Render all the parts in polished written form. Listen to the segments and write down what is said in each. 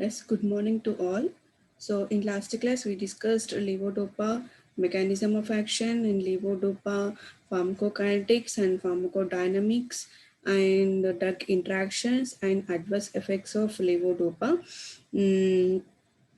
Yes, good morning to all. So in last class we discussed levodopa mechanism of action in levodopa pharmacokinetics and pharmacodynamics and drug interactions and adverse effects of levodopa. Mm,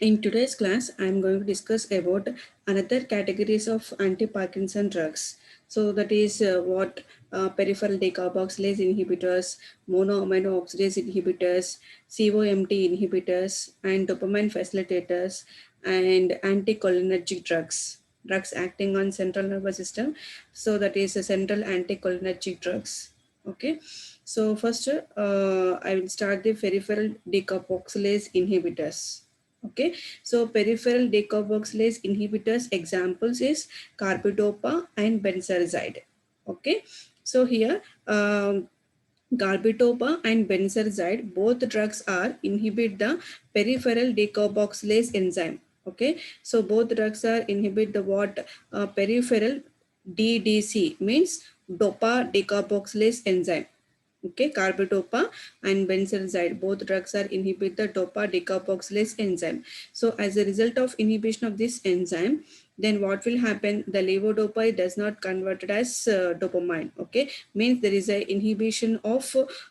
in today's class, I am going to discuss about another categories of antiparkinson drugs. So that is what peripheral decarboxylase inhibitors, monoamino oxidase inhibitors, COMT inhibitors, and dopamine facilitators, and anticholinergic drugs. Drugs acting on central nervous system. So that is central anticholinergic drugs. Okay. So first, I will start the peripheral decarboxylase inhibitors. Okay, so peripheral decarboxylase inhibitors examples is carbidopa and benzerazide. Okay, so here carbidopa and benzerazide, both drugs are inhibit the peripheral decarboxylase enzyme. Okay, so both drugs are inhibit the what peripheral DDC means dopa decarboxylase enzyme. Okay, carbidopa and benzerazide, both drugs are inhibit the dopa decarboxylase enzyme. So as a result of inhibition of this enzyme, then what will happen? The levodopa does not convert it as dopamine. Okay, means there is a inhibition of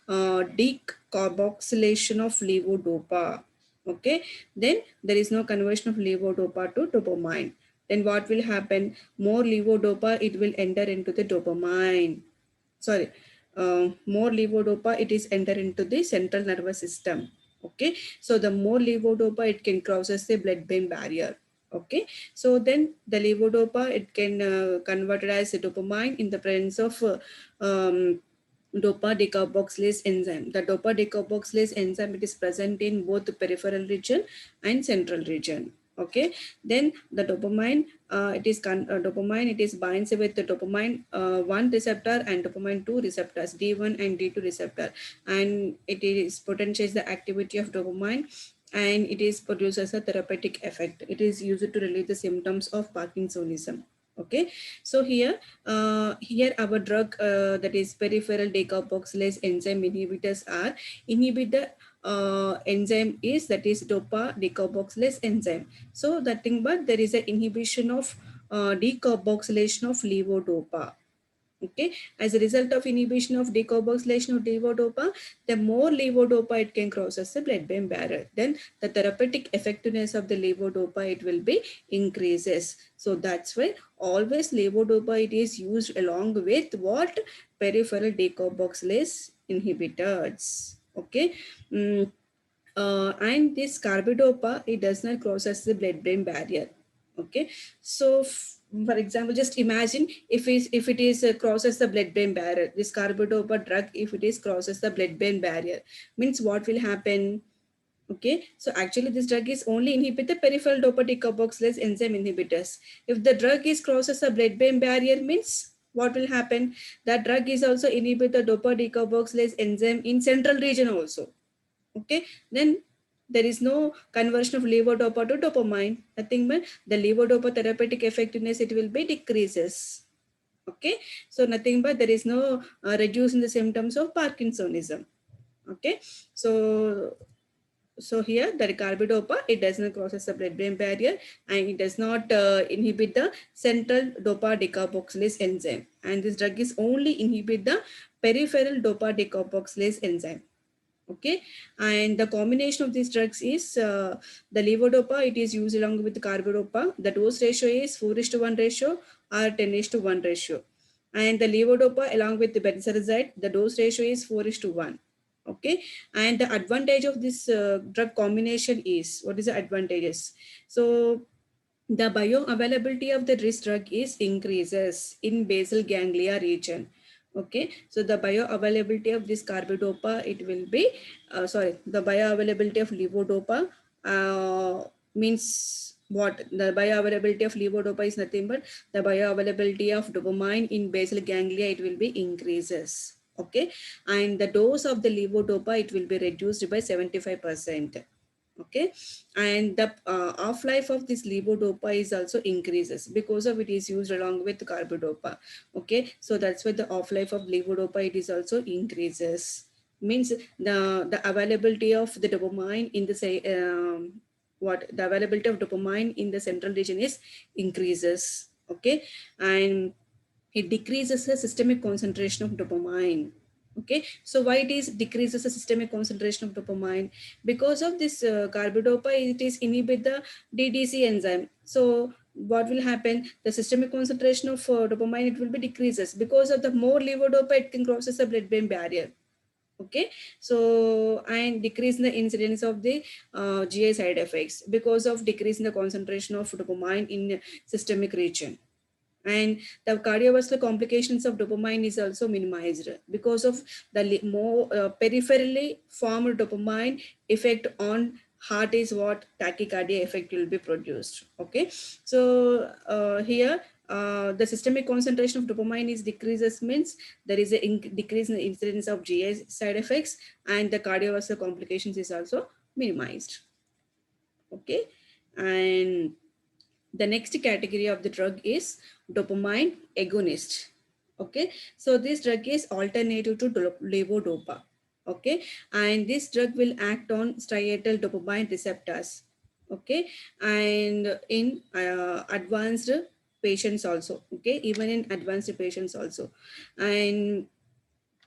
decarboxylation of levodopa. Okay, then there is no conversion of levodopa to dopamine. Then what will happen? More levodopa it will enter into the dopamine. Sorry, more levodopa it is enter into the central nervous system. Okay, so the more levodopa it can crosses the blood brain barrier. Okay, so then the levodopa it can converted as a dopamine in the presence of dopa decarboxylase enzyme. The dopa decarboxylase enzyme it is present in both the peripheral region and central region. Okay, then the dopamine dopamine it is binds with the dopamine 1 receptor and dopamine 2 receptors, D1 and D2 receptor, and it is potentiates the activity of dopamine, and it is produces a therapeutic effect. It is used to relieve the symptoms of Parkinsonism. Okay, so here our drug that is peripheral decarboxylase enzyme inhibitors are inhibit the enzyme is that is dopa decarboxylase enzyme. So that thing, but there is an inhibition of decarboxylation of levodopa. Okay, as a result of inhibition of decarboxylation of levodopa, the more levodopa it can crosses the blood brain barrier, then the therapeutic effectiveness of the levodopa it will be increases. So that's why always levodopa it is used along with what peripheral decarboxylase inhibitors. Okay. And this carbidopa it does not crosses the blood brain barrier. Okay, so for example, just imagine if it is crosses the blood brain barrier, this carbidopa drug if it is crosses the blood brain barrier, means what will happen? Okay, so actually this drug is only inhibit the peripheral dopa decarboxylase enzyme inhibitors. If the drug is crosses the blood brain barrier, means what will happen? That drug is also inhibit the dopa decarboxylase enzyme in central region also. Okay, then there is no conversion of levodopa to dopamine, nothing but the levodopa therapeutic effectiveness it will be decreases. Okay, so nothing but there is no reduce in the symptoms of Parkinsonism. Okay, so here the carbidopa it does not crosses the blood brain barrier, and it does not inhibit the central dopa decarboxylase enzyme, and this drug is only inhibit the peripheral dopa decarboxylase enzyme. Okay, and the combination of these drugs is the levodopa it is used along with the carbidopa. The dose ratio is 4:1 ratio or 10:1 ratio, and the levodopa along with the benzerazide the dose ratio is 4:1. Okay, and the advantage of this drug combination is, what is the advantages? So the bioavailability of the risk drug is increases in basal ganglia region. Okay, so the bioavailability of this carbidopa it will be the bioavailability of levodopa means what? The bioavailability of levodopa is nothing but the bioavailability of dopamine in basal ganglia it will be increases. Okay, and the dose of the levodopa it will be reduced by 75%. Okay, and the half-life of this levodopa is also increases because of it is used along with carbidopa. Okay, so that's why the half-life of levodopa it is also increases. means the availability of the dopamine in the say what the availability of dopamine in the central region is increases. Okay, and it decreases the systemic concentration of dopamine. Okay, so why it is decreases the systemic concentration of dopamine? Because of this carbidopa, it is inhibit the ddc enzyme. So what will happen? The systemic concentration of dopamine, it will be decreases because of the more levodopa, it can crosses the blood brain barrier. Okay, so and decrease in the incidence of the GI side effects because of decrease in the concentration of dopamine in systemic region. And the cardiovascular complications of dopamine is also minimized because of the more peripherally formed dopamine effect on heart is what tachycardia effect will be produced. Okay, so here the systemic concentration of dopamine is decreases means there is a decrease in the incidence of GI side effects, and the cardiovascular complications is also minimized. Okay, and the next category of the drug is dopamine agonist. Okay, so this drug is alternative to levodopa. Okay, and this drug will act on striatal dopamine receptors. Okay, and in advanced patients also. Okay, even in advanced patients also, and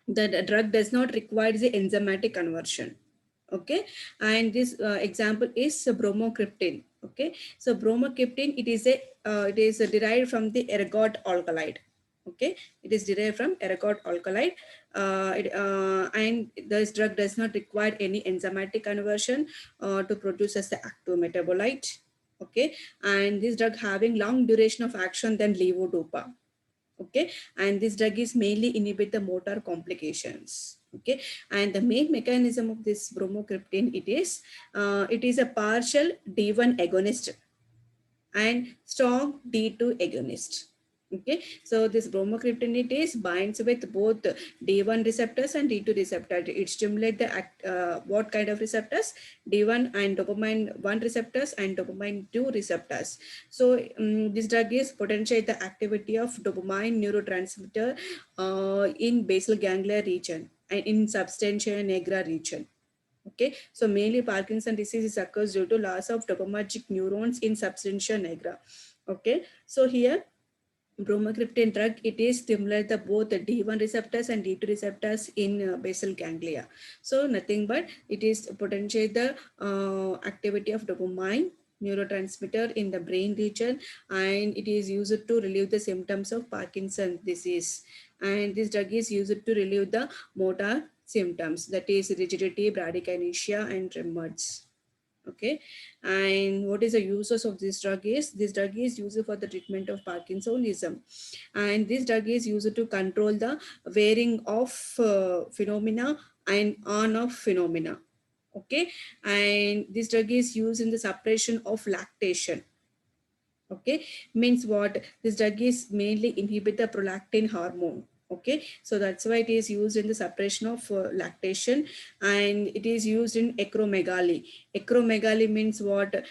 the drug does not require the enzymatic conversion. Okay, and this example is bromocriptine. Okay, so bromocriptine, it is derived from the ergot alkaloid. Okay, it is derived from ergot alkaloid, and this drug does not require any enzymatic conversion to produce as the active metabolite. Okay, and this drug having long duration of action than levodopa. Okay, and this drug is mainly inhibit the motor complications. Okay, and the main mechanism of this bromocriptine, it is a partial D1 agonist and strong D2 agonist. Okay, so this bromocriptine, it is binds with both D1 receptors and D2 receptors. It stimulates the what kind of receptors? D1 and dopamine 1 receptors and dopamine 2 receptors. So this drug is potentiate the activity of dopamine neurotransmitter in basal ganglia region and in substantia nigra region. Okay, so mainly Parkinson disease occurs due to loss of dopaminergic neurons in substantia nigra. Okay, so here bromocriptine drug, it is stimulate the both the D1 receptors and D2 receptors in basal ganglia. So nothing but it is potentiate the activity of dopamine neurotransmitter in the brain region, and it is used to relieve the symptoms of Parkinson's disease. And this drug is used to relieve the motor symptoms, that is rigidity, bradykinesia, and tremors. Okay, and what is the uses of this drug? Is this drug is used for the treatment of Parkinsonism, and this drug is used to control the wearing off phenomena and on off phenomena. Okay, and this drug is used in the suppression of lactation. Okay, means what? This drug is mainly inhibit the prolactin hormone. Okay, so that's why it is used in the suppression of lactation, and it is used in acromegaly. Acromegaly means what?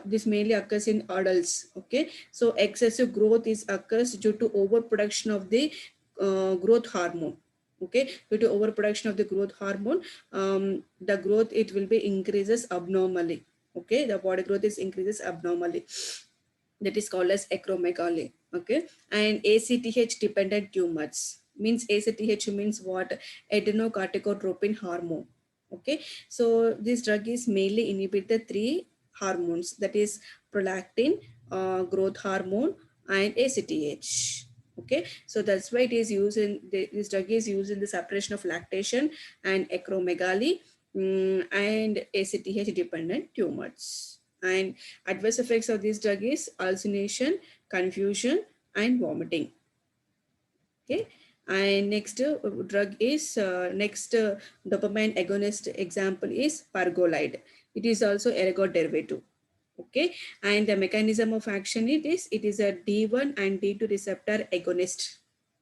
This mainly occurs in adults. Okay, so excessive growth is occurs due to overproduction of the growth hormone. Okay, due to overproduction of the growth hormone, the growth, it will be increases abnormally. Okay, the body growth is increases abnormally, that is called as acromegaly. Okay, and ACTH dependent tumors means ACTH means what? Adenocorticotropin hormone. Okay, so this drug is mainly inhibit the three hormones, that is prolactin, growth hormone, and ACTH. Okay, so that's why it is used in this drug is used in the suppression of lactation and acromegaly, and ACTH dependent tumors. And adverse effects of this drug is hallucination, confusion, and vomiting. Okay, and next drug is next dopamine agonist example is pargolide. It is also ergot derivative. Okay, and the mechanism of action, it is a D1 and D2 receptor agonist.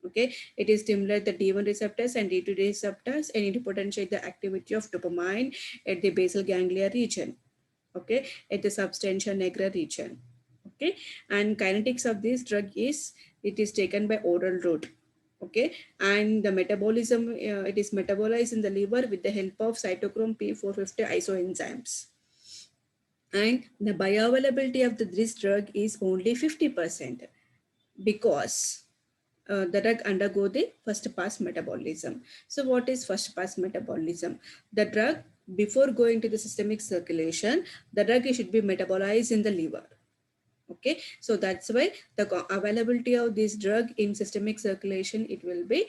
Okay, it is stimulate the D1 receptors and D2 receptors, and it potentiate the activity of dopamine at the basal ganglia region. Okay, at the substantia nigra region. Okay, and kinetics of this drug is, it is taken by oral route. Okay, and the metabolism, it is metabolized in the liver with the help of cytochrome P450 isoenzymes. And the bioavailability of this drug is only 50% because the drug undergo the first pass metabolism. So what is first pass metabolism? The drug, before going to the systemic circulation, the drug should be metabolized in the liver. Okay, so that's why the availability of this drug in systemic circulation, it will be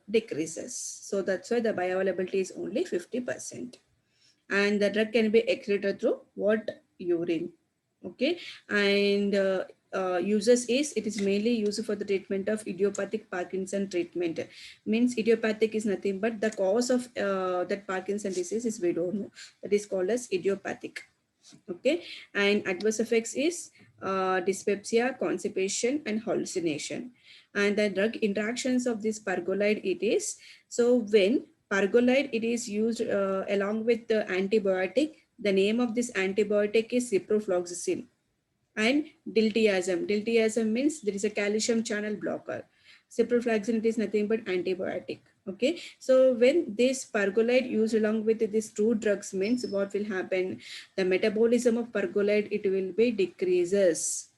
decreases. So that's why the bioavailability is only 50%. And the drug can be excreted through what? Urine. Okay, and uses is, it is mainly used for the treatment of idiopathic Parkinson treatment. Means idiopathic is nothing but the cause of that Parkinson disease is we don't know, that is called as idiopathic. Okay, and adverse effects is dyspepsia, constipation, and hallucination. And the drug interactions of this pergolide, it is, so when pergolide it is used along with the antibiotic, the name of this antibiotic is ciprofloxacin. And diltiazem, diltiazem means there is a calcium channel blocker. Ciprofloxacin is nothing but antibiotic. Okay, so when this pergolide used along with these two drugs means what will happen? The metabolism of pergolide, it will be decreases.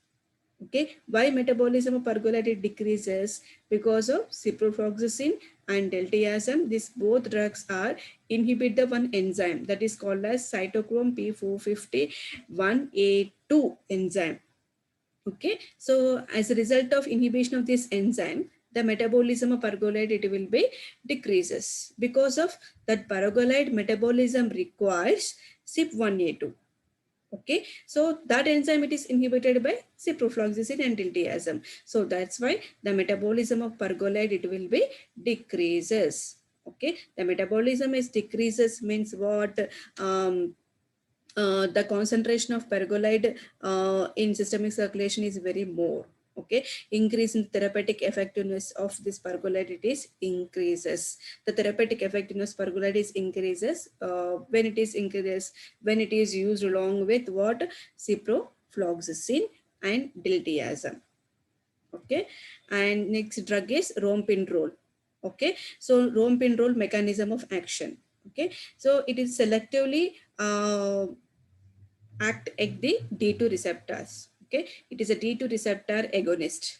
Okay, why metabolism of pergolide it decreases? Because of ciprofloxacin and diltiazem. These both drugs are inhibit the one enzyme that is called as cytochrome P450 1A2 enzyme. Okay, so as a result of inhibition of this enzyme, the metabolism of pergolide, it will be decreases. Because of that pergolide metabolism requires CYP1A2. Okay, so that enzyme, it is inhibited by ciprofloxacin and diltiazem. So that's why the metabolism of pergolide, it will be decreases. Okay, the metabolism is decreases means what? The concentration of pergolide in systemic circulation is very more. Okay, increase in therapeutic effectiveness of this pergolide, it is increases. The therapeutic effectiveness pergolide is increases when it is increases when it is used along with what? Ciprofloxacin and diltiazem. Okay, and next drug is rompinrol. Okay, so rompinrol mechanism of action. Okay, so it is selectively act at the D2 receptors. Okay, it is a D2 receptor agonist.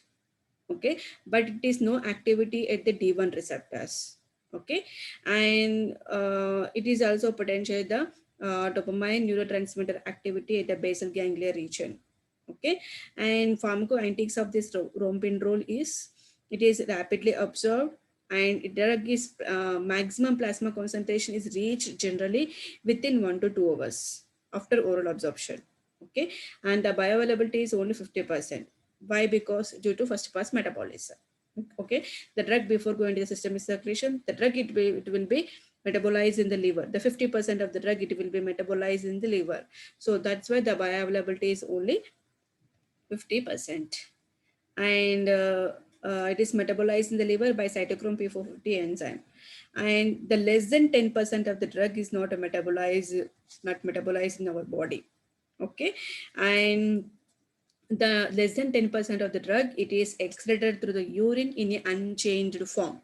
Okay, but it is no activity at the D1 receptors. Okay, and it is also potential the dopamine neurotransmitter activity at the basal ganglia region. Okay, and pharmacokinetics of this rompinrol is, it is rapidly absorbed, and drug is maximum plasma concentration is reached generally within 1 to 2 hours after oral absorption. Okay, and the bioavailability is only 50%. Why? Because due to first pass metabolism. Okay, the drug before going to the systemic circulation, the drug, it will be metabolized in the liver. The 50% of the drug, it will be metabolized in the liver. So that's why the bioavailability is only 50%. And it is metabolized in the liver by cytochrome P450 enzyme. And the less than 10% of the drug is not metabolized in our body. Okay, and the less than 10% of the drug, it is excreted through the urine in an unchanged form.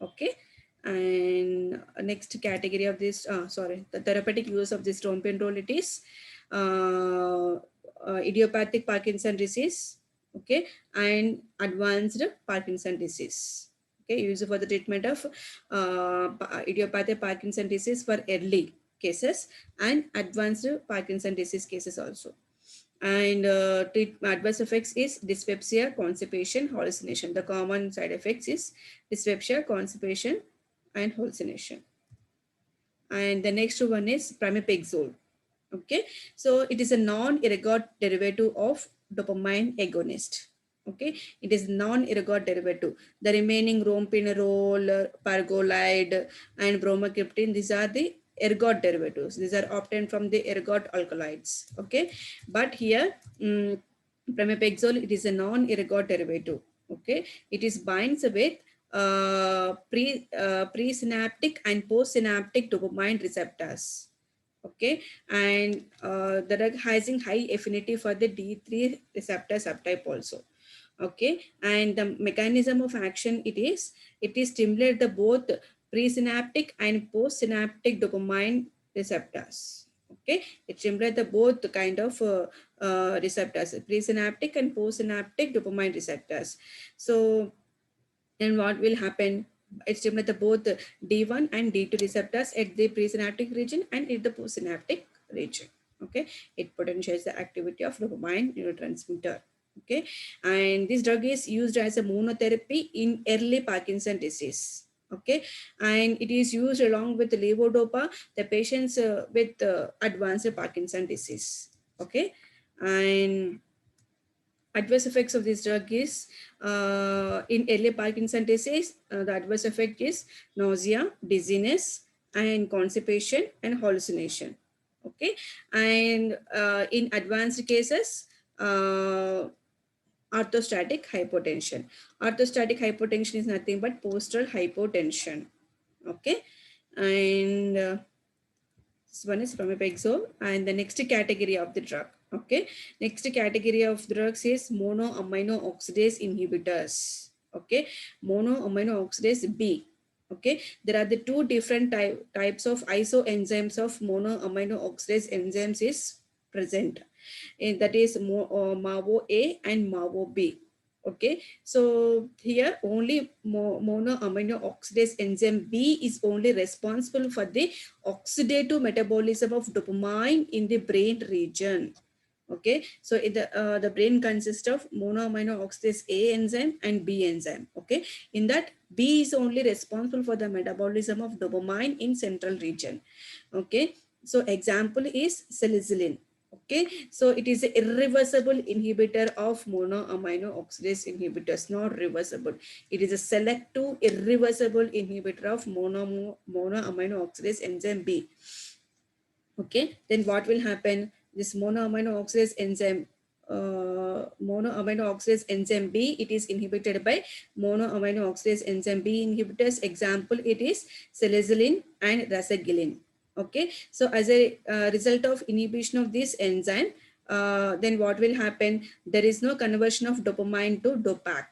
Okay, and next category of this, the therapeutic use of this rompinrol, it is uh, idiopathic Parkinson disease. Okay, and advanced Parkinson disease. Okay, used for the treatment of idiopathic Parkinson disease for early cases and advanced Parkinson disease cases also. And adverse effects is dyspepsia, constipation, hallucination. The common side effects is dyspepsia, constipation, and hallucination. And the next one is pramipexole. Okay, so it is a non-ergot derivative of dopamine agonist. Okay, it is non-ergot derivative. The remaining rompinrol, pergolide, and bromocriptine, these are the ergot derivatives. These are obtained from the ergot alkaloids. Okay, but here pramipexole, it is a non-ergot derivative. Okay, it is binds with presynaptic and postsynaptic dopamine receptors. Okay, and the drug having high affinity for the D3 receptor subtype also. Okay, and the mechanism of action, it is stimulate the both presynaptic and postsynaptic dopamine receptors. Okay, it stimulate the both kind of receptors, presynaptic and postsynaptic dopamine receptors. So then what will happen? It stimulates the both D1 and D2 receptors at the presynaptic region and at the postsynaptic region. Okay, it potentiates the activity of dopamine neurotransmitter. Okay, and this drug is used as a monotherapy in early Parkinson disease. Okay, and it is used along with levodopa, the patients with advanced Parkinson disease. Okay, and adverse effects of this drug is in early Parkinson disease, the adverse effect is nausea, dizziness, and constipation and hallucination. Okay, and in advanced cases, orthostatic hypotension. Orthostatic hypotension is nothing but postural hypotension. Okay, and this one is pramipexole, and the next category of the drug. Okay, next category of drugs is monoamino oxidase inhibitors. Okay, monoamino oxidase B. Okay, there are the two different types of isoenzymes of monoamino oxidase enzymes is present, and that is MAVO A and MAVO B. Okay, so here only monoamino oxidase enzyme B is only responsible for the oxidative metabolism of dopamine in the brain region. Okay, so the brain consists of monoamino oxidase A enzyme and B enzyme. Okay, in that B is only responsible for the metabolism of dopamine in central region. Okay, so example is salicylin. Okay, so it is an irreversible inhibitor of monoamino oxidase inhibitors, not reversible. It is a selective irreversible inhibitor of monoamino oxidase enzyme B. Okay, then what will happen? This monoamino oxidase enzyme, monoamino oxidase enzyme B, it is inhibited by monoamino oxidase enzyme B inhibitors. Example, it is salicylin and rasagiline. Okay, so as a result of inhibition of this enzyme, then what will happen? There is no conversion of dopamine to dopac.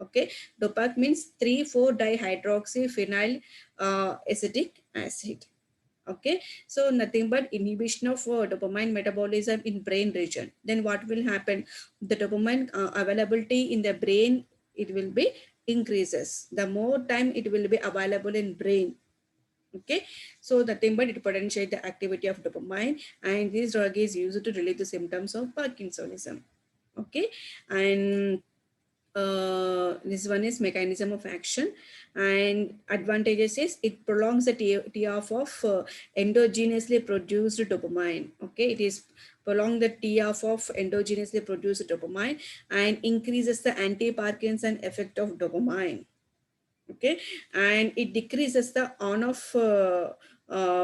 Okay, dopac means 3,4-dihydroxyphenyl acetic acid. Okay, so nothing but inhibition of dopamine metabolism in brain region. Then what will happen? The dopamine availability in the brain, it will be increases. The more time it will be available in brain. Okay, so nothing but it potentiates the activity of dopamine, and this drug is used to relieve the symptoms of Parkinsonism. Okay, and this one is mechanism of action, and advantages is it prolongs the T-off of endogenously produced dopamine. Okay, it is prolong the T-off of endogenously produced dopamine and increases the anti-Parkinson effect of dopamine. Okay, and it decreases the on-off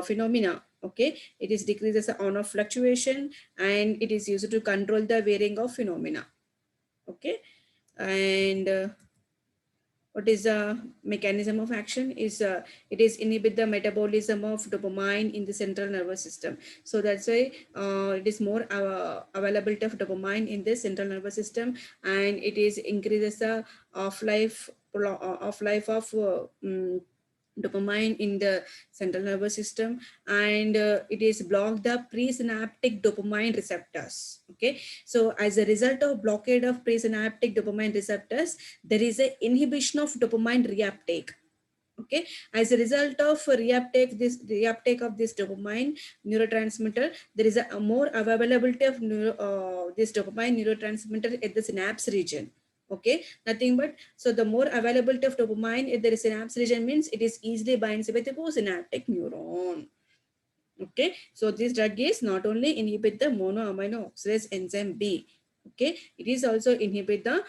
phenomena. Okay, it is decreases the on-off fluctuation, and it is used to control the varying of phenomena. Okay, and what is the mechanism of action is it is inhibit the metabolism of dopamine in the central nervous system. So that's why it is more availability of dopamine in the central nervous system, and it is increases the off life of dopamine in the central nervous system, and it is block the presynaptic dopamine receptors. Okay, so as a result of blockade of presynaptic dopamine receptors, there is a inhibition of dopamine reuptake. Okay, as a result of reuptake of this dopamine neurotransmitter, there is a more availability of this dopamine neurotransmitter at the synapse region. Okay, nothing but, so the more availability of dopamine at the synapse region means it is easily binds with the postsynaptic neuron. Okay, so this drug is not only inhibit the monoamino oxidase enzyme B. Okay, it is also inhibit the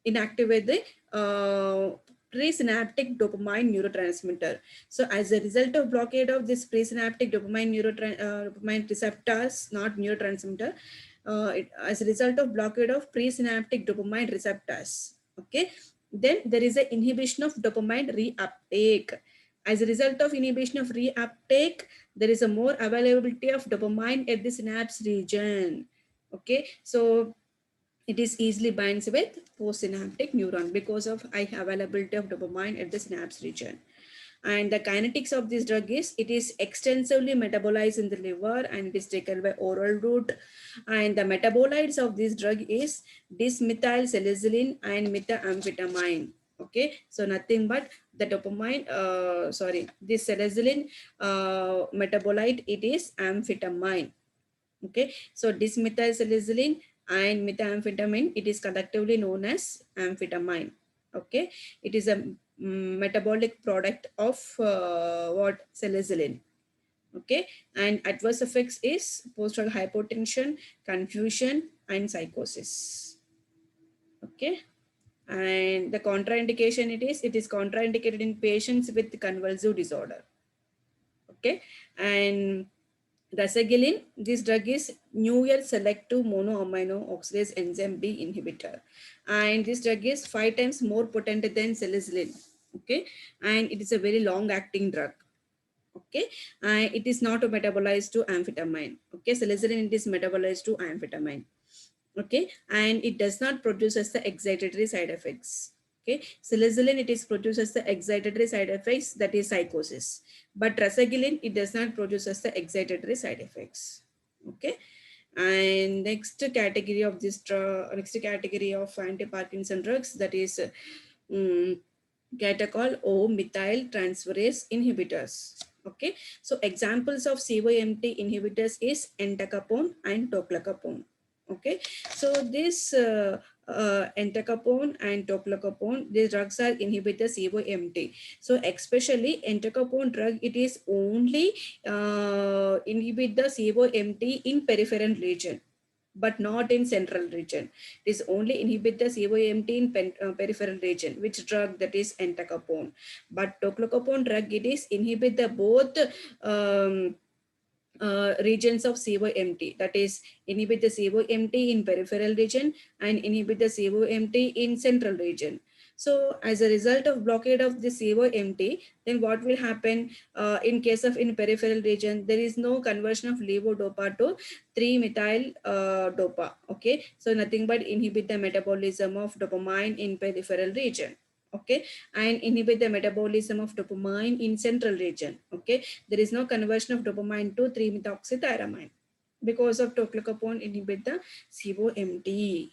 inactivate the presynaptic dopamine neurotransmitter. So as a result of blockade of this presynaptic dopamine receptors, not neurotransmitter, as a result of blockade of presynaptic dopamine receptors. Okay, then there is an inhibition of dopamine reuptake. As a result of inhibition of reuptake, there is a more availability of dopamine at the synapse region. Okay, so it is easily binds with postsynaptic neuron because of high availability of dopamine at the synapse region. And the kinetics of this drug is it is extensively metabolized in the liver and it is taken by oral route. And the metabolites of this drug is dismethylsalicylin and methamphetamine. Okay, so nothing but the dopamine, this salicylin metabolite, it is amphetamine. Okay, so dismethylsalicylin and methamphetamine, it is collectively known as amphetamine. Okay, it is a metabolic product of what salicylin. Okay, and adverse effects is post-drug hypotension, confusion, and psychosis. Okay, and the contraindication, it is contraindicated in patients with convulsive disorder. Okay, and Rasagiline, this drug is newer selective monoamino oxidase enzyme B inhibitor. And this drug is 5 times more potent than salicylin. Okay, and it is a very long acting drug. Okay, and it is not metabolized to amphetamine. Okay, salicylin, it is metabolized to amphetamine. Okay, and it does not produce as the excitatory side effects. Okay, salicylin, it is produces the excitatory side effects, that is psychosis, but rasagiline, it does not produce as the excitatory side effects. Okay, and next category of anti-Parkinson drugs, that is catechol O methyl transferase inhibitors. Okay, so examples of CYMT inhibitors is entacapone and tocilizumab. Okay, so this entacapone and tocilizumab, these drugs are inhibitors CYMT. So especially entacapone drug, it is only inhibit the CYMT in peripheral region, but not in central region. It is only inhibit the CYMT in peripheral region. Which drug? That is entacapone. But tocilizumab drug, it is inhibit the both regions of CYMT, that is inhibit the CYMT in peripheral region and inhibit the CYMT in central region. So as a result of blockade of the CYMT, then what will happen in case of in peripheral region, there is no conversion of levodopa to 3-methyl dopa. Okay, so nothing but inhibit the metabolism of dopamine in peripheral region. Okay, and inhibit the metabolism of dopamine in central region. Okay, there is no conversion of dopamine to 3-methoxythyramine because of tocilizumab inhibit the COMT.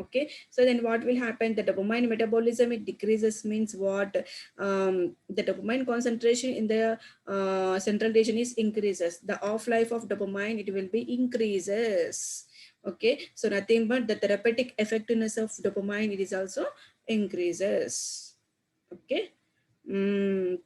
Okay, so then what will happen? The dopamine metabolism, it decreases, means what? The dopamine concentration in the central region is increases. The off life of dopamine, it will be increases. Okay, so nothing but the therapeutic effectiveness of dopamine, it is also increases. Okay. Mm,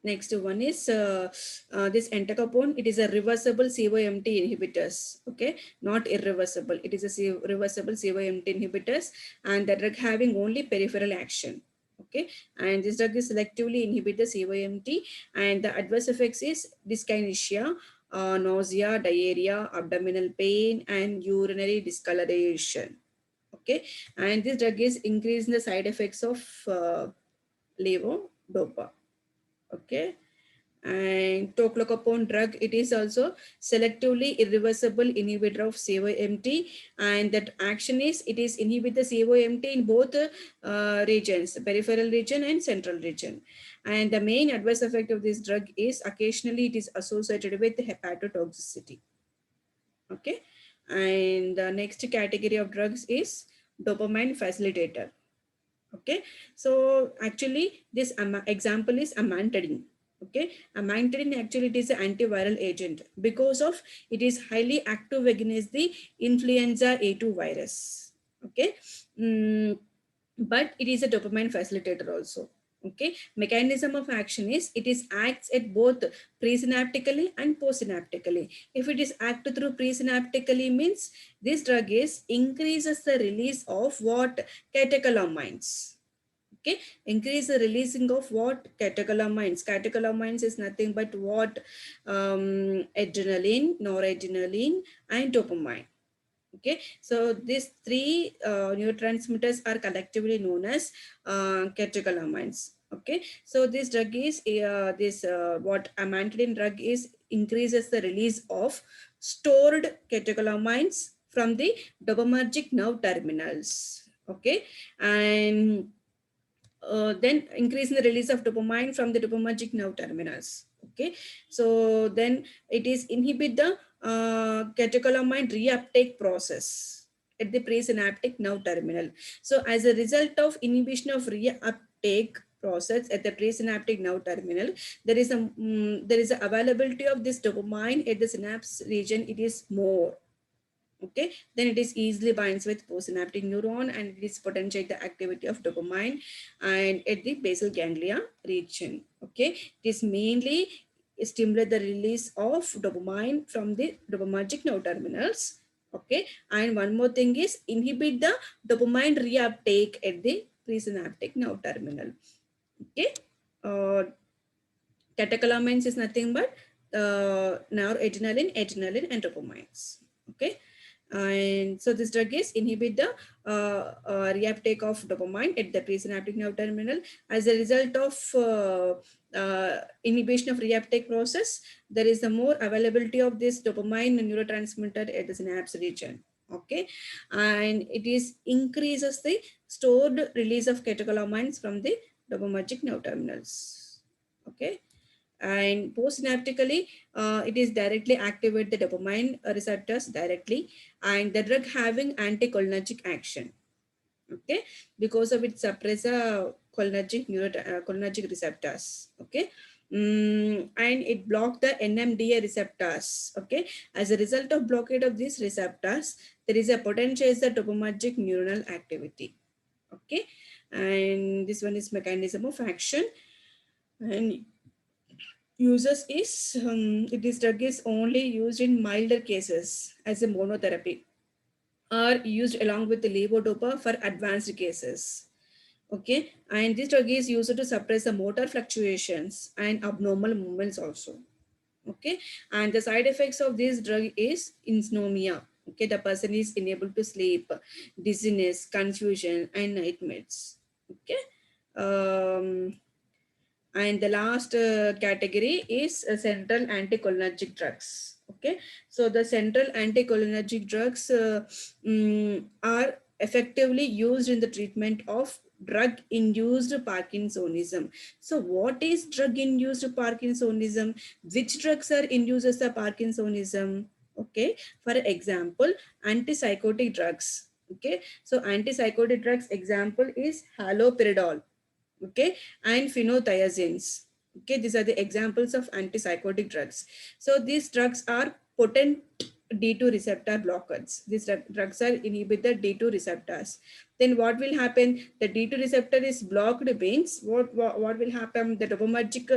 Next one is this entacapone. It is a reversible CYMT inhibitors. Okay, not irreversible. It is a reversible CYMT inhibitors, and the drug having only peripheral action. Okay, and this drug is selectively inhibit the CYMT, and the adverse effects is dyskinesia, nausea, diarrhea, abdominal pain, and urinary discoloration. Okay, and this drug is increasing the side effects of levodopa. Okay, and tocilizumab drug, it is also selectively irreversible inhibitor of CYMT, and that action is it is inhibit the CYMT in both regions, peripheral region and central region. And the main adverse effect of this drug is occasionally it is associated with hepatotoxicity. Okay, and the next category of drugs is dopamine facilitator. Okay, so actually this example is amantadine. Okay, amantadine, actually it is an antiviral agent because of it is highly active against the influenza A2 virus. Okay, but it is a dopamine facilitator also. Okay, mechanism of action is it is acts at both presynaptically and postsynaptically. If it is acted through presynaptically, means this drug is increases the release of what? Catecholamines. Okay, increase the releasing of what? Catecholamines. Catecholamines is nothing but what? Adrenaline, noradrenaline, and dopamine. Okay, so these three neurotransmitters are collectively known as catecholamines. Okay, so this drug is what amantadine drug is increases the release of stored catecholamines from the dopaminergic nerve terminals. Okay, and then increase in the release of dopamine from the dopaminergic nerve terminals. Okay, so then it is inhibit the catecholamine reuptake process at the presynaptic nerve terminal. So as a result of inhibition of reuptake process at the presynaptic nerve terminal, there is a availability of this dopamine at the synapse region. It is more. Okay, then it is easily binds with postsynaptic neuron and it is potentiate the activity of dopamine and at the basal ganglia region. Okay, it is mainly stimulate the release of dopamine from the dopaminergic nerve terminals. Okay, and one more thing is inhibit the dopamine reuptake at the presynaptic nerve terminal. Okay, uh, catecholamines is nothing but noradrenaline, adrenaline, and dopamines. Okay, and so this drug is inhibit the reuptake of dopamine at the presynaptic nerve terminal. As a result of inhibition of reuptake process, there is the more availability of this dopamine neurotransmitter at the synapse region. Okay, and it is increases the stored release of catecholamines from the dopaminergic nerve terminals. Okay, and postsynaptically it is directly activate the dopamine receptors directly, and the drug having anticholinergic action. Okay, because of it suppress cholinergic receptors. Okay, and it block the NMDA receptors. Okay, as a result of blockade of these receptors, there is a potential is the dopaminergic neuronal activity. Okay, and this one is mechanism of action. And uses is this drug is only used in milder cases as a monotherapy or used along with the levodopa for advanced cases. Okay, and this drug is used to suppress the motor fluctuations and abnormal movements also. Okay, and the side effects of this drug is insomnia. Okay, the person is unable to sleep, dizziness, confusion, and nightmares. Okay, um, and the last category is central anticholinergic drugs. Okay, so the central anticholinergic drugs are effectively used in the treatment of drug induced Parkinsonism. So what is drug induced Parkinsonism? Which drugs are induces the Parkinsonism? Okay, for example, antipsychotic drugs. Okay, so antipsychotic drugs example is haloperidol. Okay, and phenothiazines. Okay, these are the examples of antipsychotic drugs. So these drugs are potent D2 receptor blockers. These drugs are inhibit the D2 receptors. Then what will happen? The D2 receptor is blocked means what will happen? The dopaminergic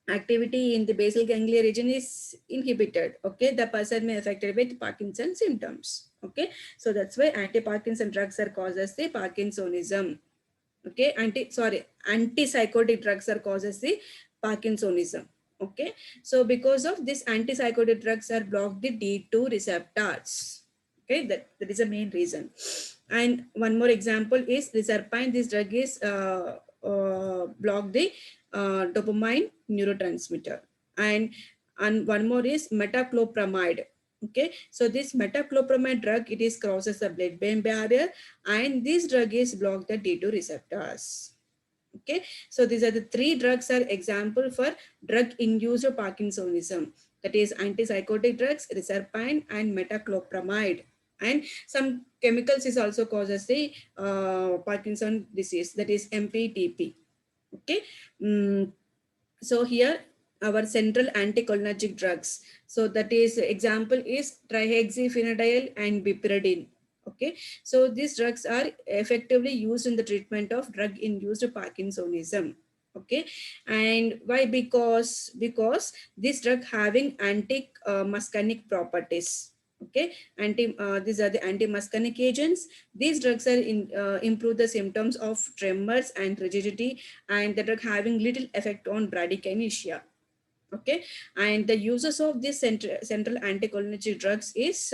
activity in the basal ganglia region is inhibited. Okay, the person may affected with Parkinson symptoms. Okay, so that's why anti-Parkinson drugs are causes the Parkinsonism. Okay, antipsychotic drugs are causes the Parkinsonism. Okay, so because of this antipsychotic drugs are block the D2 receptors. Okay, that is the main reason. And one more example is reserpine. This drug is block the dopamine neurotransmitter. And one more is metoclopramide. Okay, so this metoclopramide drug, it is crosses the blood-brain barrier, and this drug is block the D2 receptors. Okay, so these are the three drugs are example for drug-induced Parkinsonism. That is antipsychotic drugs, reserpine, and metoclopramide. And some chemicals is also causes the Parkinson disease. That is MPTP. Okay. So here our central anticholinergic drugs. So that is example is trihexyphenidyl and piperidine. Okay, so these drugs are effectively used in the treatment of drug-induced Parkinsonism. Okay, and why? Because this drug having anti-muscarinic properties. Okay, these are the anti-muscarinic agents. These drugs are improve the symptoms of tremors and rigidity, and the drug having little effect on bradykinesia. Okay, and the uses of these central anticholinergic drugs is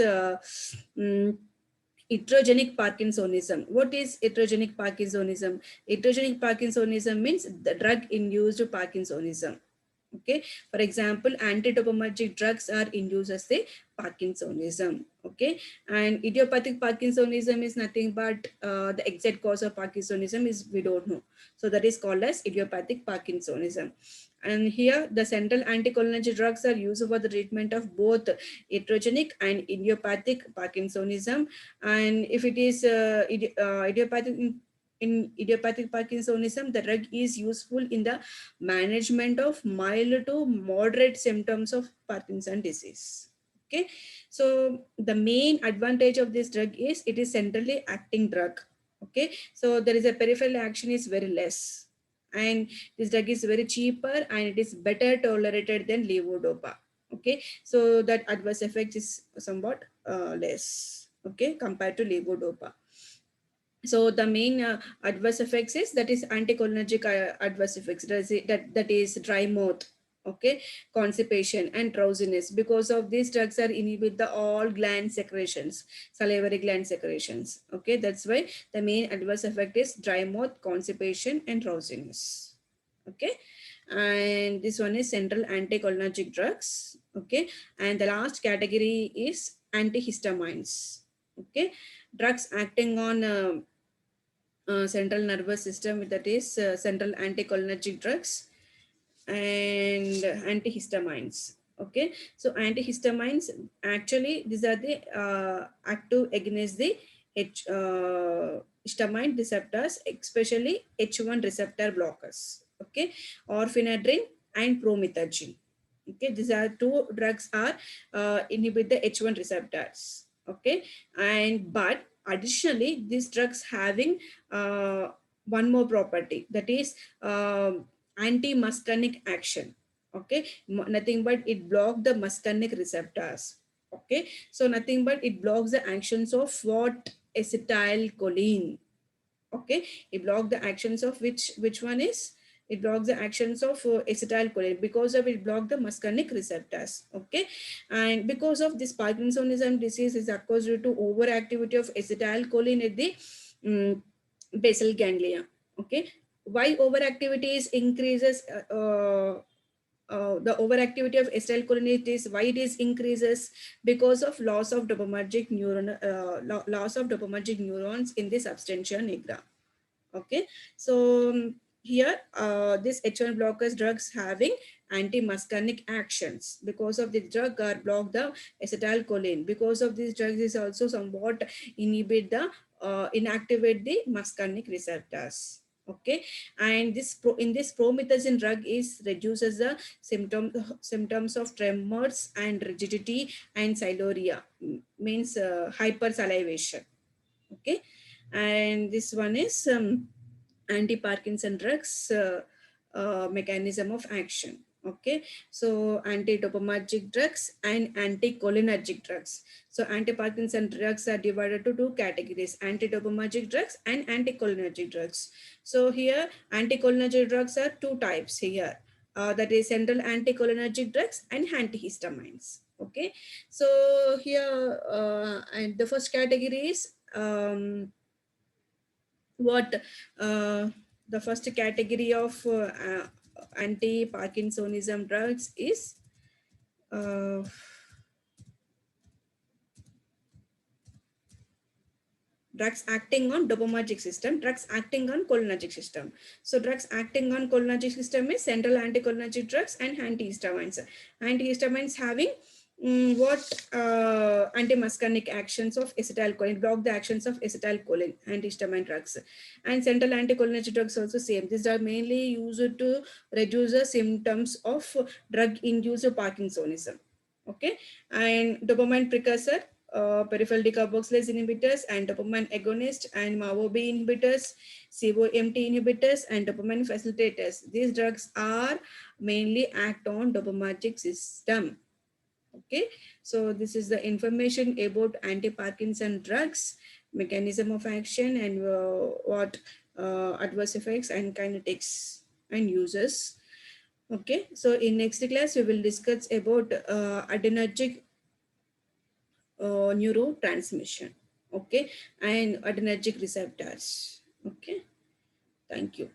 heterogenic Parkinsonism. What is heterogenic Parkinsonism? Heterogenic Parkinsonism means the drug induced Parkinsonism. Okay, for example, antidopaminergic drugs are induced as the Parkinsonism. Okay, and idiopathic Parkinsonism is nothing but the exact cause of Parkinsonism is we don't know. So that is called as idiopathic Parkinsonism. And here the central anticholinergic drugs are used for the treatment of both iatrogenic and idiopathic Parkinsonism. And if it is idiopathic in idiopathic Parkinsonism, the drug is useful in the management of mild to moderate symptoms of Parkinson disease. Okay, so the main advantage of this drug is it is centrally acting drug. Okay, so there is a peripheral action is very less, and this drug is very cheaper and it is better tolerated than levodopa. Okay, so that adverse effect is somewhat less. Okay, compared to levodopa. So the main adverse effects is that is anticholinergic adverse effects, that is dry mouth, okay, constipation and drowsiness. Because of these drugs are inhibit the all gland secretions, salivary gland secretions. Okay, that's why the main adverse effect is dry mouth, constipation and drowsiness. Okay, and this one is central anticholinergic drugs. Okay, and the last category is antihistamines. Okay, drugs acting on central nervous system, that is central anticholinergic drugs and antihistamines. Okay, so antihistamines, actually these are the active against the histamine receptors, especially H1 receptor blockers. Okay, orphanadrine and promethazine. Okay, these are two drugs are inhibit the H1 receptors. Okay, and but additionally these drugs having uh, one more property, that is anti-muscarinic action. Okay, nothing but it blocks the muscarinic receptors. Okay, so nothing but it blocks the actions of what, acetylcholine. Okay, it blocks the actions of which one is, it blocks the actions of acetylcholine, because of it block the muscarinic receptors. Okay, and because of this Parkinsonism disease is occurs due to overactivity of acetylcholine at the um, basal ganglia. Okay, why overactivity is increases the overactivity of acetylcholine is why it is increases, because of loss of dopaminergic loss of dopaminergic neurons in the substantia nigra. Okay, so here this H1 blockers drugs having anti-muscarinic actions, because of the drug are block the acetylcholine, because of these drugs is also somewhat inhibit the inactivate the muscarinic receptors. Okay, and in this promethazine drug is reduces the symptoms of tremors and rigidity and siluria, means hypersalivation. Okay, and this one is anti-Parkinson drugs mechanism of action. Okay, so anti-dopaminergic drugs and anticholinergic drugs. So anti-Parkinson drugs are divided to two categories: anti-dopaminergic drugs and anticholinergic drugs. So here anticholinergic drugs are two types here, that is central anticholinergic drugs and antihistamines. Okay, so here and the first category is what the first category of anti-Parkinsonism drugs is uh, drugs acting on dopaminergic system, drugs acting on cholinergic system. So drugs acting on cholinergic system is central anticholinergic drugs and antihistamines. Antihistamines having what anti-muscarinic actions of acetylcholine, block the actions of acetylcholine, antihistamine drugs. And central anticholinergic drugs also same. These are mainly used to reduce the symptoms of drug-induced Parkinsonism. Okay, and dopamine precursor, peripheral decarboxylase inhibitors and dopamine agonist and MAO-B inhibitors, COMT inhibitors and dopamine facilitators. These drugs are mainly act on dopaminergic system. Okay, so this is the information about anti-Parkinson drugs, mechanism of action, and what adverse effects and kinetics and uses. Okay, so in next class we will discuss about adrenergic neurotransmission. Okay, and adrenergic receptors. Okay, thank you.